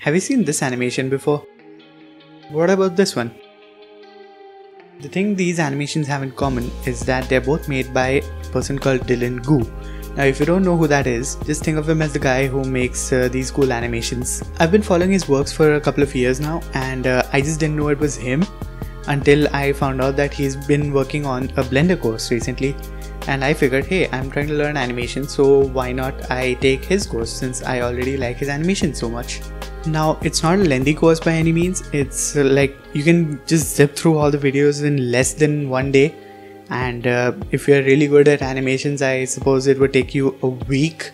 Have you seen this animation before? What about this one? The thing these animations have in common is that they're both made by a person called dillongu. Now if you don't know who that is, just think of him as the guy who makes these cool animations. I've been following his works for a couple of years now, and I just didn't know it was him until I found out that he's been working on a Blender course recently. And I figured, hey, I'm trying to learn animation, so why not I take his course since I already like his animation so much. Now, it's not a lengthy course by any means. It's like you can just zip through all the videos in less than one day. And if you're really good at animations, I suppose it would take you a week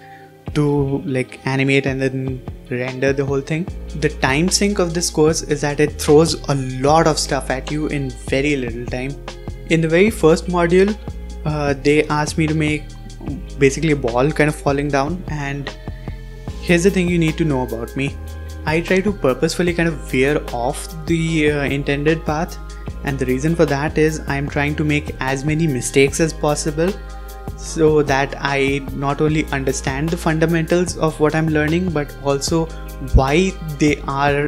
to like animate and then render the whole thing. The time sink of this course is that it throws a lot of stuff at you in very little time. In the very first module, they asked me to make basically a ball kind of falling down, and here's the thing you need to know about me. I try to purposefully kind of veer off the intended path, and the reason for that is I'm trying to make as many mistakes as possible so that I not only understand the fundamentals of what I'm learning but also why they are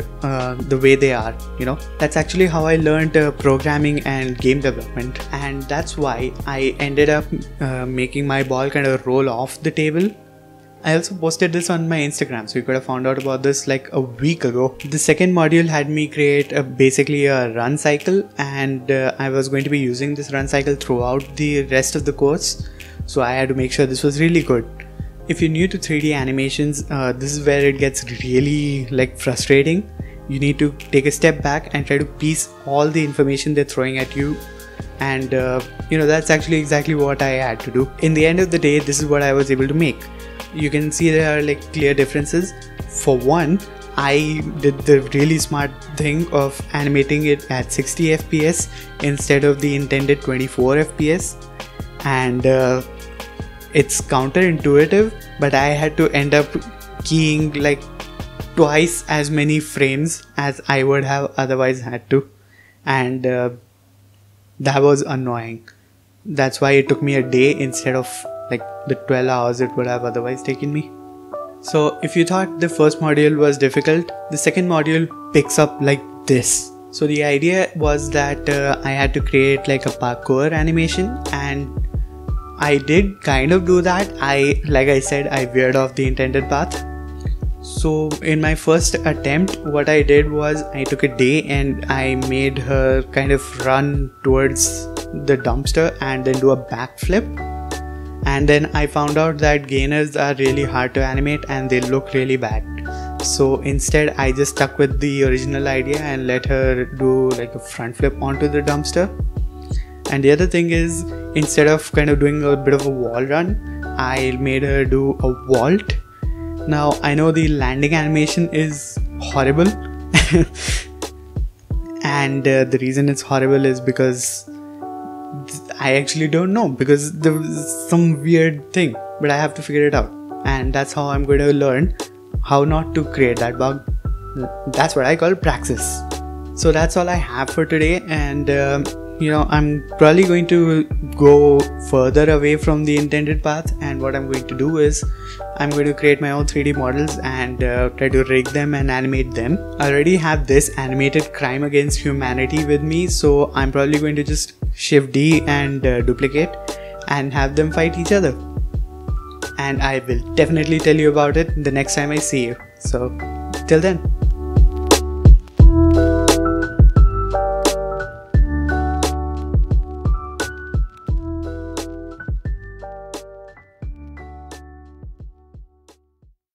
the way they are, you know. That's actually how I learned programming and game development, and that's why I ended up making my ball kind of roll off the table. I also posted this on my Instagram, so you could have found out about this like a week ago. The second module had me create basically a run cycle, and I was going to be using this run cycle throughout the rest of the course, so I had to make sure this was really good. If you're new to 3D animations, this is where it gets really like frustrating. You need to take a step back and try to piece all the information they're throwing at you, and you know, that's actually exactly what I had to do. In the end of the day, this is what I was able to make. You can see there are like clear differences. For one, I did the really smart thing of animating it at 60 FPS instead of the intended 24 FPS, and it's counterintuitive, but I had to end up keying like twice as many frames as I would have otherwise had to, and that was annoying. That's why it took me a day instead of like the 12 hours it would have otherwise taken me. So if you thought the first module was difficult, the second module picks up like this. So the idea was that I had to create like a parkour animation, and I did kind of do that. Like I said, I veered off the intended path. So in my first attempt, what I did was I took a day and I made her kind of run towards the dumpster and then do a backflip. And then I found out that gainers are really hard to animate and they look really bad. So instead I just stuck with the original idea and let her do like a front flip onto the dumpster. And the other thing is, instead of kind of doing a bit of a wall run, I made her do a vault. Now I know the landing animation is horrible and the reason it's horrible is because I actually don't know, because there was some weird thing, but I have to figure it out, and that's how I'm going to learn how not to create that bug. That's what I call praxis. So that's all I have for today, and you know, I'm probably going to go further away from the intended path, and what I'm going to do is I'm going to create my own 3D models and try to rig them and animate them. I already have this animated crime against humanity with me, so I'm probably going to just Shift D and duplicate and have them fight each other. And I will definitely tell you about it the next time I see you. So till then.